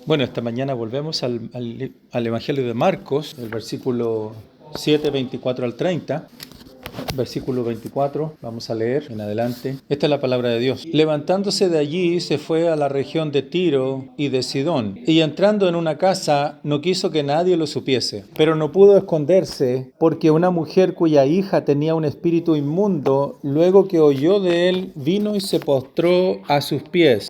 Bueno, esta mañana volvemos al Evangelio de Marcos, el versículo 7, 24 al 30. Versículo 24, vamos a leer en adelante. Esta es la palabra de Dios. Levantándose de allí, se fue a la región de Tiro y de Sidón, y entrando en una casa, no quiso que nadie lo supiese. Pero no pudo esconderse, porque una mujer cuya hija tenía un espíritu inmundo, luego que oyó de él, vino y se postró a sus pies.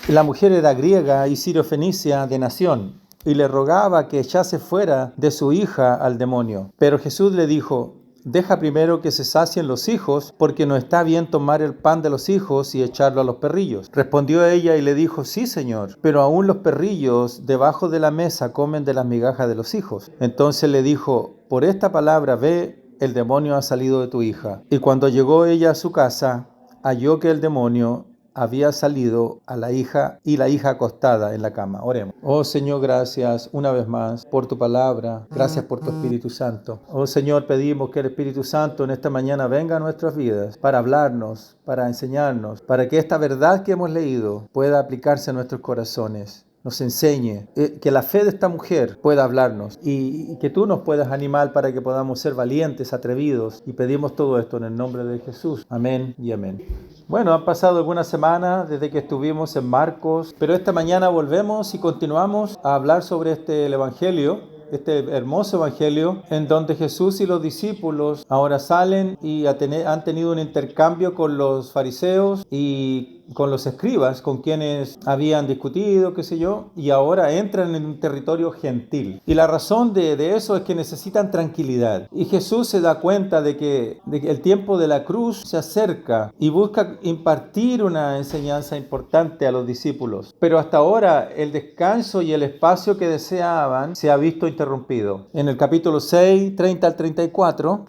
La mujer era griega y sirofenicia de nación, y le rogaba que echase fuera de su hija al demonio. Pero Jesús le dijo: deja primero que se sacien los hijos, porque no está bien tomar el pan de los hijos y echarlo a los perrillos. Respondió ella y le dijo: sí, Señor, pero aún los perrillos debajo de la mesa comen de las migajas de los hijos. Entonces le dijo: por esta palabra, ve, el demonio ha salido de tu hija. Y cuando llegó ella a su casa, halló que el demonio había salido a la hija y la hija acostada en la cama. Oremos. Oh Señor, gracias una vez más por tu palabra. Gracias por tu Espíritu Santo. Oh Señor, pedimos que el Espíritu Santo en esta mañana venga a nuestras vidas para hablarnos, para enseñarnos, para que esta verdad que hemos leído pueda aplicarse a nuestros corazones. Nos enseñe, que la fe de esta mujer pueda hablarnos y que tú nos puedas animar para que podamos ser valientes, atrevidos, y pedimos todo esto en el nombre de Jesús. Amén y amén. Bueno, han pasado algunas semanas desde que estuvimos en Marcos, pero esta mañana volvemos y continuamos a hablar sobre el Evangelio. Este hermoso evangelio en donde Jesús y los discípulos ahora salen y han tenido un intercambio con los fariseos y con los escribas, con quienes habían discutido, qué sé yo, y ahora entran en un territorio gentil. Y la razón de eso es que necesitan tranquilidad. Y Jesús se da cuenta de que el tiempo de la cruz se acerca y busca impartir una enseñanza importante a los discípulos. Pero hasta ahora el descanso y el espacio que deseaban se ha visto interrumpido. En el capítulo 6, 30 al 34,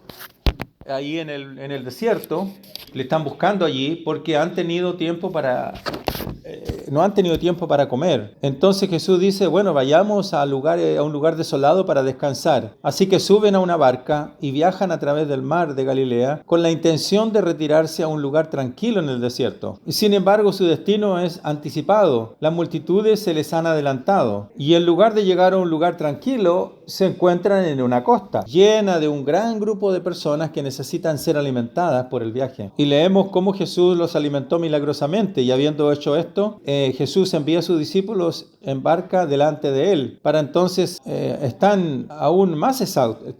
ahí en el desierto, le están buscando allí porque no han tenido tiempo para comer. Entonces Jesús dice: bueno, vayamos a un lugar desolado para descansar. Así que suben a una barca y viajan a través del mar de Galilea con la intención de retirarse a un lugar tranquilo en el desierto. Sin embargo, su destino es anticipado. Las multitudes se les han adelantado y en lugar de llegar a un lugar tranquilo, se encuentran en una costa llena de un gran grupo de personas que necesitan ser alimentadas por el viaje. Y leemos cómo Jesús los alimentó milagrosamente, y habiendo hecho esto, Jesús envía a sus discípulos en barca delante de él. Para entonces están aún más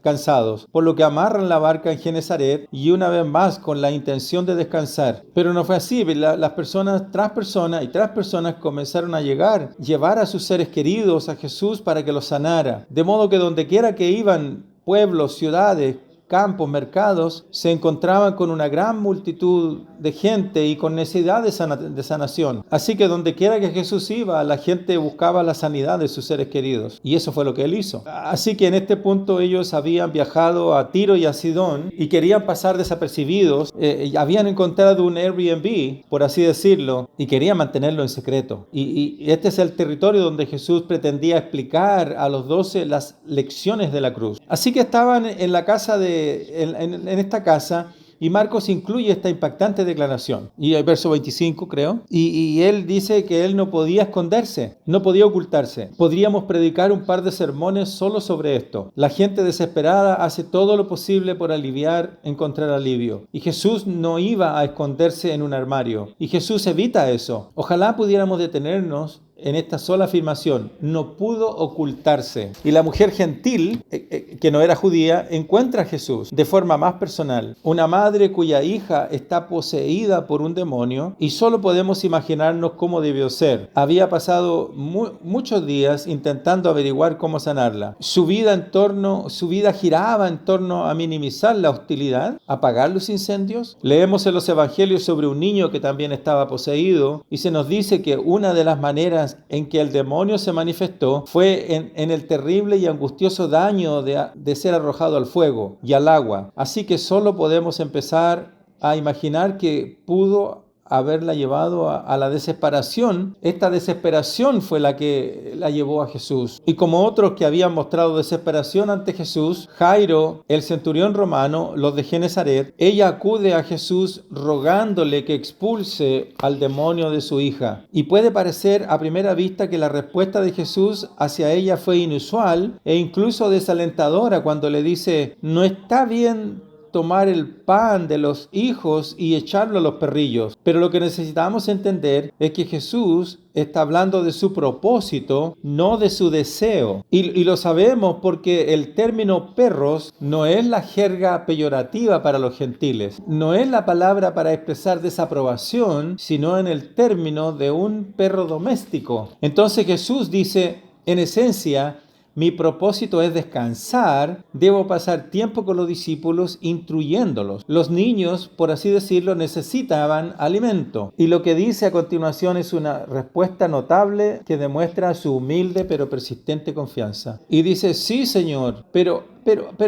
cansados, por lo que amarran la barca en Genesaret y una vez más con la intención de descansar. Pero no fue así. Las personas tras personas comenzaron a llevar a sus seres queridos a Jesús para que los sanara. De modo que donde quiera que iban, pueblos, ciudades, campos, mercados, se encontraban con una gran multitud de gente y con necesidad de sanación. Así que donde quiera que Jesús iba, la gente buscaba la sanidad de sus seres queridos. Y eso fue lo que él hizo. Así que en este punto ellos habían viajado a Tiro y a Sidón y querían pasar desapercibidos. Habían encontrado un Airbnb, por así decirlo, y querían mantenerlo en secreto. Y este es el territorio donde Jesús pretendía explicar a los 12 las lecciones de la cruz. Así que estaban en la casa en esta casa, y Marcos incluye esta impactante declaración. Y el verso 25, creo. Y él dice que él no podía esconderse, no podía ocultarse. Podríamos predicar un par de sermones solo sobre esto. La gente desesperada hace todo lo posible por encontrar alivio. Y Jesús no iba a esconderse en un armario. Y Jesús evita eso. Ojalá pudiéramos detenernos en esta sola afirmación: no pudo ocultarse. Y la mujer gentil, que no era judía, encuentra a Jesús de forma más personal. Una madre cuya hija está poseída por un demonio, y solo podemos imaginarnos cómo debió ser. Había pasado muchos días intentando averiguar cómo sanarla. Su vida giraba en torno a minimizar la hostilidad, apagar los incendios. Leemos en los evangelios sobre un niño que también estaba poseído, y se nos dice que una de las maneras en que el demonio se manifestó fue en el terrible y angustioso daño de ser arrojado al fuego y al agua. Así que solo podemos empezar a imaginar que pudo haberla llevado a la desesperación. Esta desesperación fue la que la llevó a Jesús. Y como otros que habían mostrado desesperación ante Jesús, Jairo, el centurión romano, los de Genezaret, ella acude a Jesús rogándole que expulse al demonio de su hija. Y puede parecer a primera vista que la respuesta de Jesús hacia ella fue inusual e incluso desalentadora cuando le dice: no está bien tomar el pan de los hijos y echarlo a los perrillos. Pero lo que necesitamos entender es que Jesús está hablando de su propósito, no de su deseo. Y lo sabemos porque el término perros no es la jerga peyorativa para los gentiles. No es la palabra para expresar desaprobación, sino en el término de un perro doméstico. Entonces Jesús dice, en esencia, mi propósito es descansar, debo pasar tiempo con los discípulos instruyéndolos. Los niños, por así decirlo, necesitaban alimento. Y lo que dice a continuación es una respuesta notable que demuestra su humilde pero persistente confianza. Y dice: sí, Señor, pero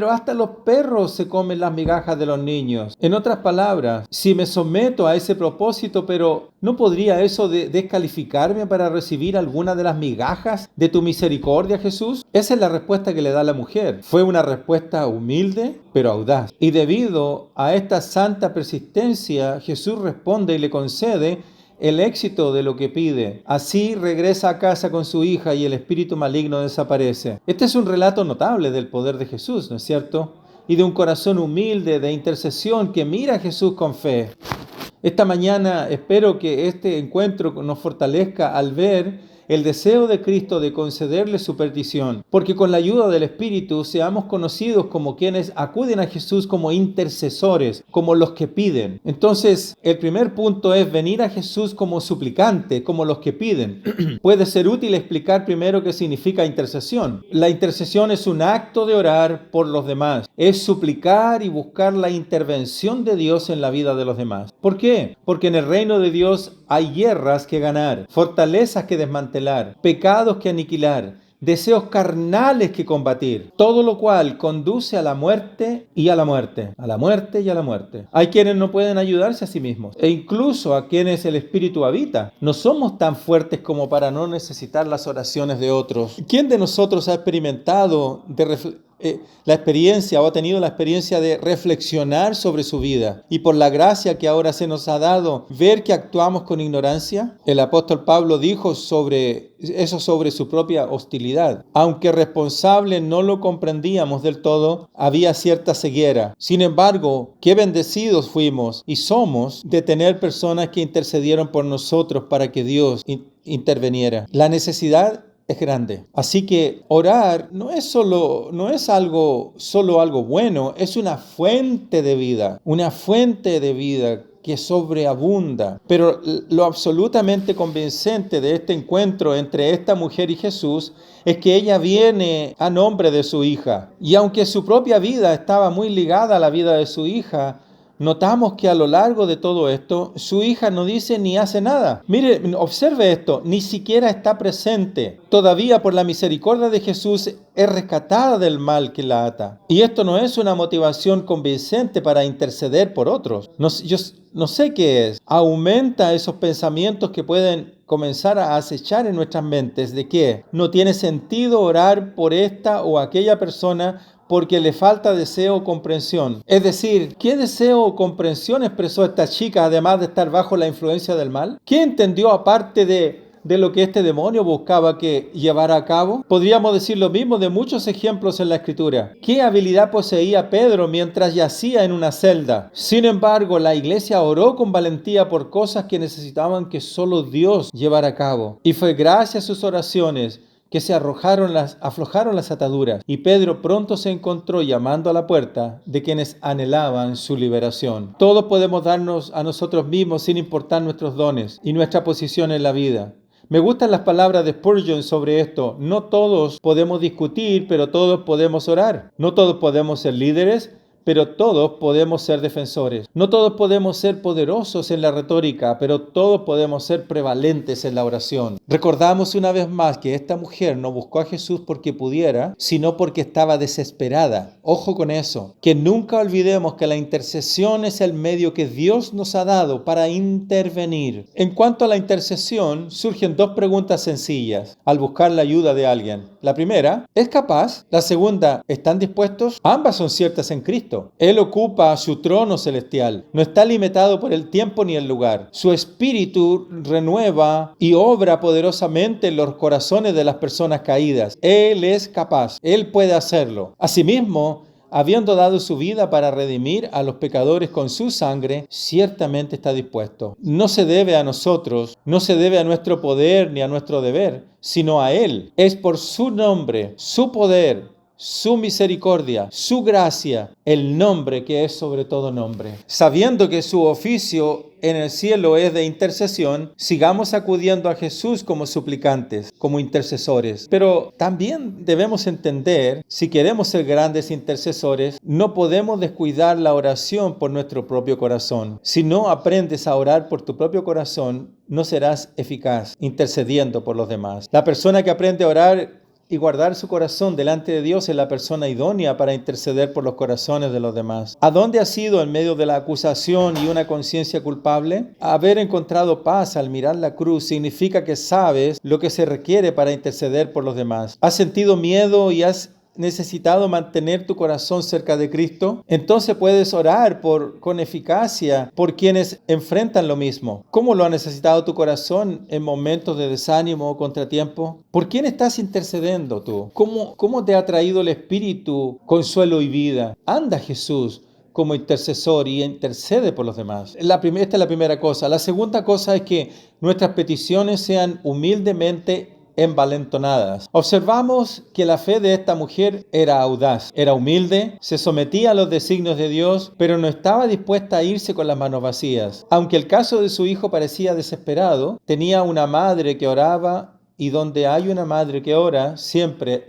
hasta los perros se comen las migajas de los niños. En otras palabras, si me someto a ese propósito, pero ¿no podría eso descalificarme para recibir alguna de las migajas de tu misericordia, Jesús? Esa es la respuesta que le da la mujer. Fue una respuesta humilde, pero audaz. Y debido a esta santa persistencia, Jesús responde y le concede el éxito de lo que pide. Así regresa a casa con su hija y el espíritu maligno desaparece. Este es un relato notable del poder de Jesús, ¿no es cierto? Y de un corazón humilde de intercesión que mira a Jesús con fe. Esta mañana espero que este encuentro nos fortalezca al ver el deseo de Cristo de concederle su petición, porque con la ayuda del Espíritu seamos conocidos como quienes acuden a Jesús como intercesores, como los que piden. Entonces, el primer punto es venir a Jesús como suplicante, como los que piden. Puede ser útil explicar primero qué significa intercesión. La intercesión es un acto de orar por los demás, es suplicar y buscar la intervención de Dios en la vida de los demás. ¿Por qué? Porque en el reino de Dios hay guerras que ganar, fortalezas que desmantelar, pecados que aniquilar, deseos carnales que combatir, todo lo cual conduce a la muerte y a la muerte, a la muerte y a la muerte. Hay quienes no pueden ayudarse a sí mismos e incluso a quienes el Espíritu habita. No somos tan fuertes como para no necesitar las oraciones de otros. ¿Quién de nosotros ha experimentado la experiencia o ha tenido la experiencia de reflexionar sobre su vida y por la gracia que ahora se nos ha dado ver que actuamos con ignorancia? El apóstol Pablo dijo sobre su propia hostilidad. Aunque responsable no lo comprendíamos del todo, había cierta ceguera. Sin embargo, qué bendecidos fuimos y somos de tener personas que intercedieron por nosotros para que Dios interviniera. La necesidad es grande. Así que orar no es solo algo bueno, es una fuente de vida que sobreabunda. Pero lo absolutamente convincente de este encuentro entre esta mujer y Jesús es que ella viene a nombre de su hija. Y aunque su propia vida estaba muy ligada a la vida de su hija, notamos que a lo largo de todo esto, su hija no dice ni hace nada. Mire, observe esto, ni siquiera está presente. Todavía por la misericordia de Jesús es rescatada del mal que la ata. Y esto no es una motivación convincente para interceder por otros. Yo no sé qué es. Aumenta esos pensamientos que pueden comenzar a acechar en nuestras mentes de que no tiene sentido orar por esta o aquella persona porque le falta deseo o comprensión. Es decir, ¿qué deseo o comprensión expresó esta chica además de estar bajo la influencia del mal? ¿Qué entendió aparte de lo que este demonio buscaba que llevara a cabo? Podríamos decir lo mismo de muchos ejemplos en la Escritura. ¿Qué habilidad poseía Pedro mientras yacía en una celda? Sin embargo, la iglesia oró con valentía por cosas que necesitaban que solo Dios llevara a cabo. Y fue gracias a sus oraciones que se aflojaron las ataduras, y Pedro pronto se encontró llamando a la puerta de quienes anhelaban su liberación. Todos podemos darnos a nosotros mismos sin importar nuestros dones y nuestra posición en la vida. Me gustan las palabras de Spurgeon sobre esto. No todos podemos discutir, pero todos podemos orar. No todos podemos ser líderes, pero todos podemos ser defensores. No todos podemos ser poderosos en la retórica, pero todos podemos ser prevalentes en la oración. Recordamos una vez más que esta mujer no buscó a Jesús porque pudiera, sino porque estaba desesperada. Ojo con eso, que nunca olvidemos que la intercesión es el medio que Dios nos ha dado para intervenir. En cuanto a la intercesión, surgen dos preguntas sencillas al buscar la ayuda de alguien. La primera, ¿es capaz? La segunda, ¿están dispuestos? Ambas son ciertas en Cristo. Él ocupa su trono celestial. No está limitado por el tiempo ni el lugar. Su espíritu renueva y obra poderosamente en los corazones de las personas caídas. Él es capaz. Él puede hacerlo. Asimismo, habiendo dado su vida para redimir a los pecadores con su sangre, ciertamente está dispuesto. No se debe a nosotros, no se debe a nuestro poder ni a nuestro deber, sino a Él. Es por su nombre, su poder, su misericordia, su gracia, el nombre que es sobre todo nombre. Sabiendo que su oficio en el cielo es de intercesión, sigamos acudiendo a Jesús como suplicantes, como intercesores. Pero también debemos entender, si queremos ser grandes intercesores, no podemos descuidar la oración por nuestro propio corazón. Si no aprendes a orar por tu propio corazón, no serás eficaz intercediendo por los demás. La persona que aprende a orar y guardar su corazón delante de Dios es la persona idónea para interceder por los corazones de los demás. ¿A dónde has ido en medio de la acusación y una conciencia culpable? Haber encontrado paz al mirar la cruz significa que sabes lo que se requiere para interceder por los demás. ¿Has sentido miedo y has necesitado mantener tu corazón cerca de Cristo? Entonces puedes orar con eficacia por quienes enfrentan lo mismo. ¿Cómo lo ha necesitado tu corazón en momentos de desánimo o contratiempo? ¿Por quién estás intercediendo tú? ¿Cómo te ha traído el Espíritu consuelo y vida? Anda Jesús como intercesor y intercede por los demás. Esta es la primera cosa. La segunda cosa es que nuestras peticiones sean humildemente envalentonadas. Observamos que la fe de esta mujer era audaz, era humilde, se sometía a los designios de Dios, pero no estaba dispuesta a irse con las manos vacías. Aunque el caso de su hijo parecía desesperado, tenía una madre que oraba, y donde hay una madre que ora, siempre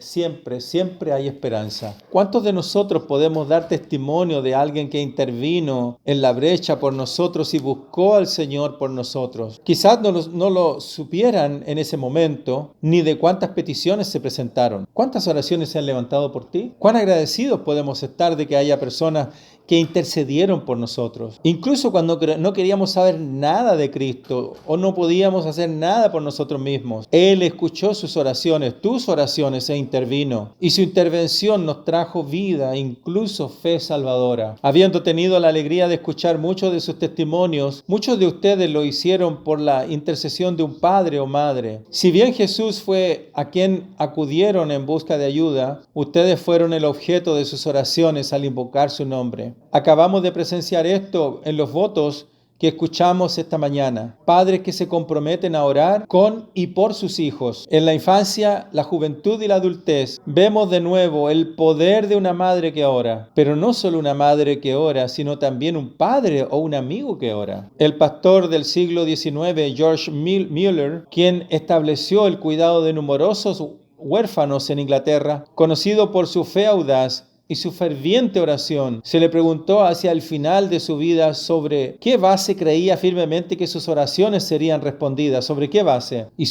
hay esperanza. ¿Cuántos de nosotros podemos dar testimonio de alguien que intervino en la brecha por nosotros y buscó al Señor por nosotros? Quizás no lo supieran en ese momento, ni de cuántas peticiones se presentaron. ¿Cuántas oraciones se han levantado por ti? ¿Cuán agradecidos podemos estar de que haya personas que intercedieron por nosotros? Incluso cuando no queríamos saber nada de Cristo o no podíamos hacer nada por nosotros mismos, Él escuchó sus oraciones, tus oraciones, e intervino. Y su intervención nos trajo vida, incluso fe salvadora. Habiendo tenido la alegría de escuchar muchos de sus testimonios, muchos de ustedes lo hicieron por la intercesión de un padre o madre. Si bien Jesús fue a quien acudieron en busca de ayuda, ustedes fueron el objeto de sus oraciones al invocar su nombre. Acabamos de presenciar esto en los votos que escuchamos esta mañana. Padres que se comprometen a orar con y por sus hijos. En la infancia, la juventud y la adultez, vemos de nuevo el poder de una madre que ora. Pero no solo una madre que ora, sino también un padre o un amigo que ora. El pastor del siglo XIX, George Mueller, quien estableció el cuidado de numerosos huérfanos en Inglaterra, conocido por su fe audaz y su ferviente oración, se le preguntó hacia el final de su vida sobre qué base creía firmemente que sus oraciones serían respondidas, sobre qué base. Y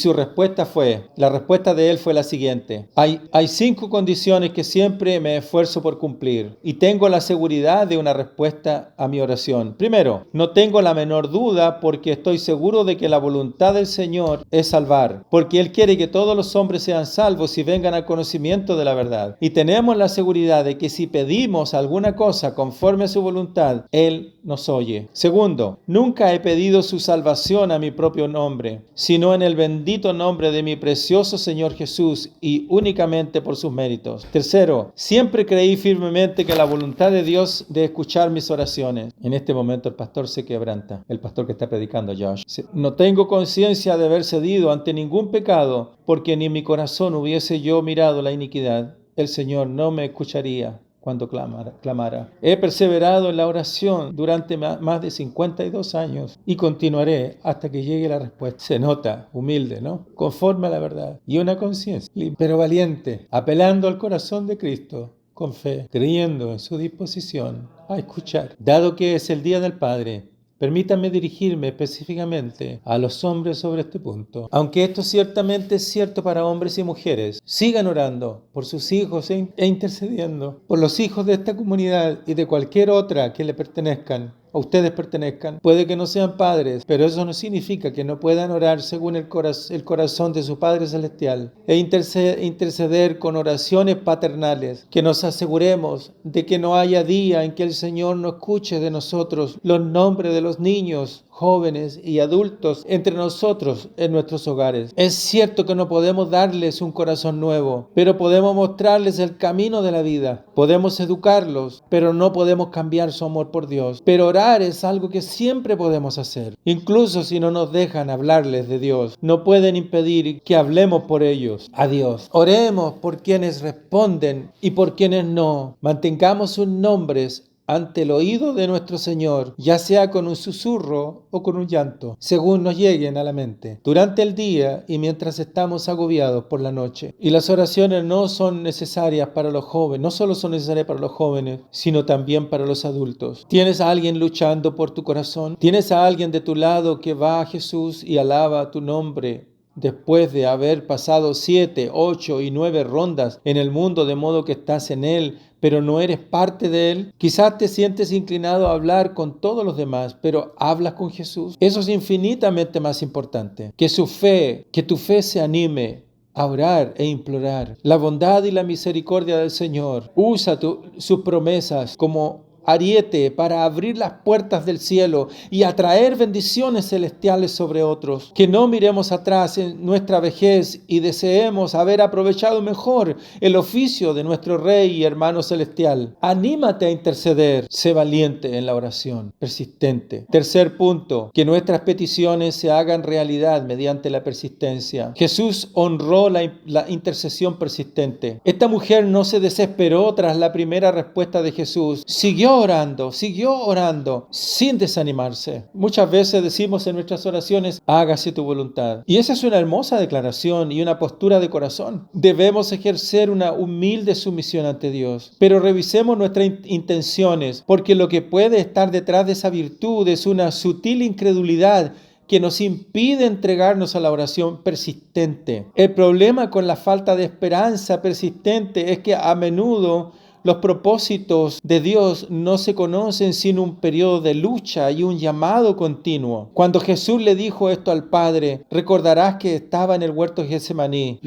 la respuesta de él fue la siguiente: hay 5 condiciones que siempre me esfuerzo por cumplir y tengo la seguridad de una respuesta a mi oración. Primero, no tengo la menor duda porque estoy seguro de que la voluntad del Señor es salvar, porque Él quiere que todos los hombres sean salvos y vengan al conocimiento de la verdad. Y tenemos la seguridad de que si pedimos alguna cosa conforme a su voluntad, Él nos oye. Segundo, nunca he pedido su salvación a mi propio nombre, sino en el bendito nombre de mi precioso Señor Jesús y únicamente por sus méritos. Tercero, siempre creí firmemente que la voluntad de Dios de escuchar mis oraciones. En este momento el pastor se quebranta, el pastor que está predicando, Josh. No tengo conciencia de haber cedido ante ningún pecado, porque ni en mi corazón hubiese yo mirado la iniquidad. El Señor no me escucharía cuando clamara. He perseverado en la oración durante más de 52 años y continuaré hasta que llegue la respuesta. Se nota, humilde, ¿no? Conforme a la verdad y una conciencia, pero valiente, apelando al corazón de Cristo. con fe, creyendo en su disposición a escuchar. Dado que es el Día del Padre, permítanme dirigirme específicamente a los hombres sobre este punto. Aunque esto ciertamente es cierto para hombres y mujeres, sigan orando por sus hijos e intercediendo por los hijos de esta comunidad y de cualquier otra que le pertenezcan. A ustedes pertenezcan. Puede que no sean padres, pero eso no significa que no puedan orar según el corazón de su Padre Celestial e interceder con oraciones paternales, que nos aseguremos de que no haya día en que el Señor no escuche de nosotros los nombres de los niños, jóvenes y adultos entre nosotros en nuestros hogares. Es cierto que no podemos darles un corazón nuevo, pero podemos mostrarles el camino de la vida. Podemos educarlos, pero no podemos cambiar su amor por Dios. Pero orar es algo que siempre podemos hacer. Incluso si no nos dejan hablarles de Dios, no pueden impedir que hablemos por ellos a Dios. Oremos por quienes responden y por quienes no. Mantengamos sus nombres ante el oído de nuestro Señor, ya sea con un susurro o con un llanto, según nos lleguen a la mente, durante el día y mientras estamos agobiados por la noche. Y las oraciones no son necesarias para los jóvenes, no solo son necesarias para los jóvenes, sino también para los adultos. ¿Tienes a alguien luchando por tu corazón? ¿Tienes a alguien de tu lado que va a Jesús y alaba tu nombre después de haber pasado 7, 8 y 9 rondas en el mundo, de modo que estás en él, pero no eres parte de él? Quizás te sientes inclinado a hablar con todos los demás, pero hablas con Jesús. Eso es infinitamente más importante. Que tu fe se anime a orar e implorar la bondad y la misericordia del Señor. Usa sus promesas como ariete para abrir las puertas del cielo y atraer bendiciones celestiales sobre otros. Que no miremos atrás en nuestra vejez y deseemos haber aprovechado mejor el oficio de nuestro Rey y hermano celestial. Anímate a interceder. Sé valiente en la oración, persistente. Tercer punto, que nuestras peticiones se hagan realidad mediante la persistencia. Jesús honró la intercesión persistente. Esta mujer no se desesperó tras la primera respuesta de Jesús. Siguió orando sin desanimarse. Muchas veces decimos en nuestras oraciones: hágase tu voluntad. Y esa es una hermosa declaración y una postura de corazón. Debemos ejercer una humilde sumisión ante Dios. Pero revisemos nuestras intenciones, porque lo que puede estar detrás de esa virtud es una sutil incredulidad que nos impide entregarnos a la oración persistente. El problema con la falta de esperanza persistente es que a menudo los propósitos de Dios no se conocen sin un periodo de lucha y un llamado continuo. Cuando Jesús le dijo esto al Padre, recordarás que estaba en el huerto de Getsemaní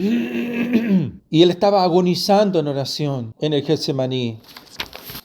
y él estaba agonizando en oración en el Getsemaní.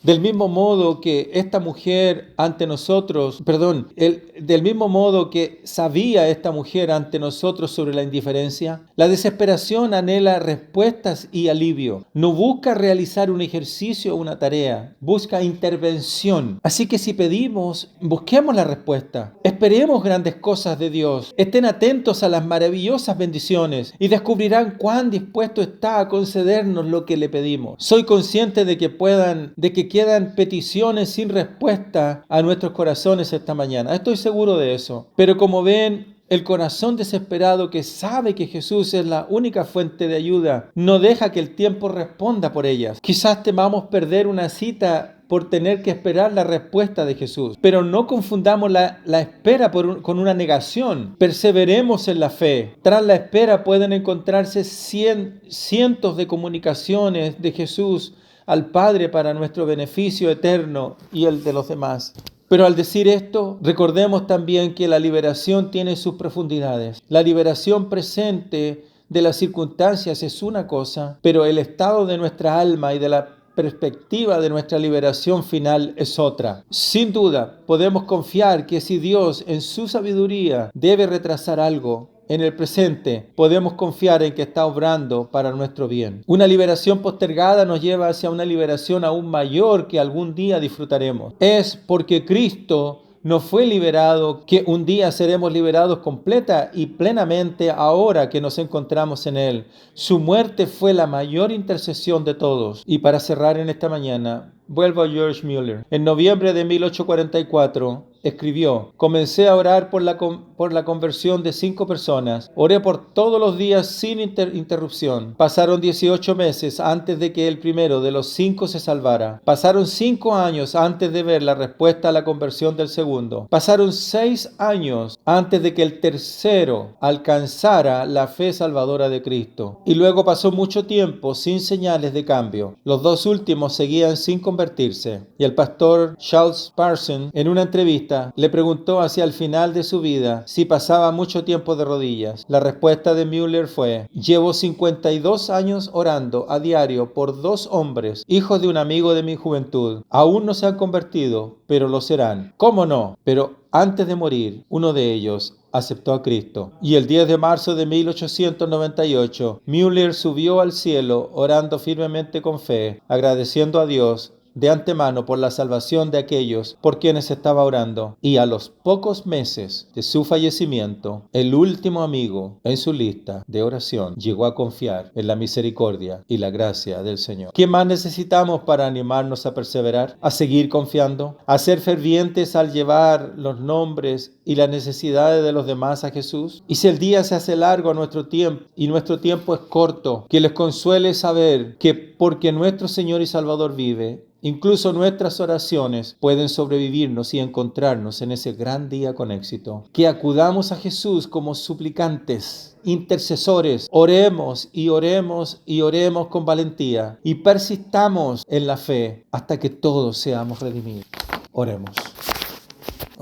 Del mismo modo que esta mujer ante nosotros, del mismo modo que sabía esta mujer ante nosotros sobre la indiferencia, la desesperación anhela respuestas y alivio. No busca realizar un ejercicio o una tarea, busca intervención. Así que si pedimos, busquemos la respuesta. Esperemos grandes cosas de Dios. Estén atentos a las maravillosas bendiciones y descubrirán cuán dispuesto está a concedernos lo que le pedimos. Soy consciente de que quedan peticiones sin respuesta a nuestros corazones esta mañana. Estoy seguro de eso. Pero como ven, el corazón desesperado que sabe que Jesús es la única fuente de ayuda no deja que el tiempo responda por ellas. Quizás temamos perder una cita por tener que esperar la respuesta de Jesús. Pero no confundamos la espera con una negación. Perseveremos en la fe. Tras la espera pueden encontrarse cientos de comunicaciones de Jesús al Padre para nuestro beneficio eterno y el de los demás. Pero al decir esto, recordemos también que la liberación tiene sus profundidades. La liberación presente de las circunstancias es una cosa, pero el estado de nuestra alma y de la perspectiva de nuestra liberación final es otra. Sin duda, podemos confiar que si Dios en su sabiduría debe retrasar algo en el presente, podemos confiar en que está obrando para nuestro bien. Una liberación postergada nos lleva hacia una liberación aún mayor que algún día disfrutaremos. Es porque Cristo no fue liberado que un día seremos liberados completa y plenamente ahora que nos encontramos en Él. Su muerte fue la mayor intercesión de todos. Y para cerrar en esta mañana, vuelvo a George Mueller. En noviembre de 1844, escribió: comencé a orar por la conversión de 5 personas. Oré por todos los días sin interrupción. Pasaron 18 meses antes de que el primero de los 5 se salvara. Pasaron 5 años antes de ver la respuesta a la conversión del segundo. Pasaron 6 años antes de que el tercero alcanzara la fe salvadora de Cristo. Y luego pasó mucho tiempo sin señales de cambio. Los 2 últimos seguían sin convertirse. Y el pastor Charles Parson, en una entrevista, le preguntó hacia el final de su vida si pasaba mucho tiempo de rodillas. La respuesta de Mueller fue: llevo 52 años orando a diario por 2 hombres, hijos de un amigo de mi juventud. Aún no se han convertido, pero lo serán. ¿Cómo no? Pero antes de morir, uno de ellos aceptó a Cristo. Y el 10 de marzo de 1898, Mueller subió al cielo orando firmemente con fe, agradeciendo a Dios de antemano por la salvación de aquellos por quienes estaba orando. Y a los pocos meses de su fallecimiento, el último amigo en su lista de oración llegó a confiar en la misericordia y la gracia del Señor. ¿Qué más necesitamos para animarnos a perseverar, a seguir confiando, a ser fervientes al llevar los nombres y las necesidades de los demás a Jesús? Y si el día se hace largo a nuestro tiempo y nuestro tiempo es corto, que les consuele saber que porque nuestro Señor y Salvador vive, incluso nuestras oraciones pueden sobrevivirnos y encontrarnos en ese gran día con éxito. Que acudamos a Jesús como suplicantes, intercesores. Oremos y oremos y oremos con valentía y persistamos en la fe hasta que todos seamos redimidos. Oremos.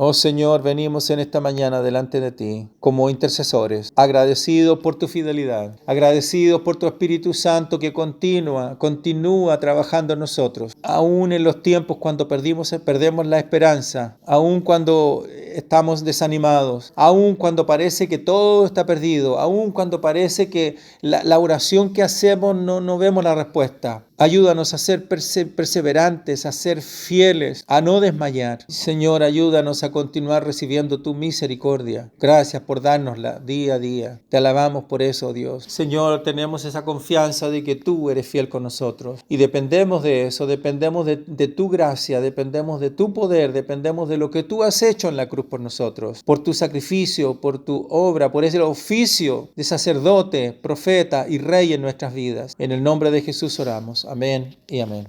Oh Señor, venimos en esta mañana delante de ti como intercesores, agradecidos por tu fidelidad, agradecidos por tu Espíritu Santo que continúa trabajando en nosotros, aún en los tiempos cuando perdemos la esperanza, aún cuando estamos desanimados, aún cuando parece que todo está perdido, aún cuando parece que la oración que hacemos no vemos la respuesta. Ayúdanos a ser perseverantes, a ser fieles, a no desmayar. Señor, ayúdanos a continuar recibiendo tu misericordia. Gracias por dárnosla día a día. Te alabamos por eso, Dios. Señor, tenemos esa confianza de que tú eres fiel con nosotros. Y dependemos de eso, dependemos de tu gracia, dependemos de tu poder, dependemos de lo que tú has hecho en la cruz por nosotros. Por tu sacrificio, por tu obra, por ese oficio de sacerdote, profeta y rey en nuestras vidas. En el nombre de Jesús oramos. Amén y amén.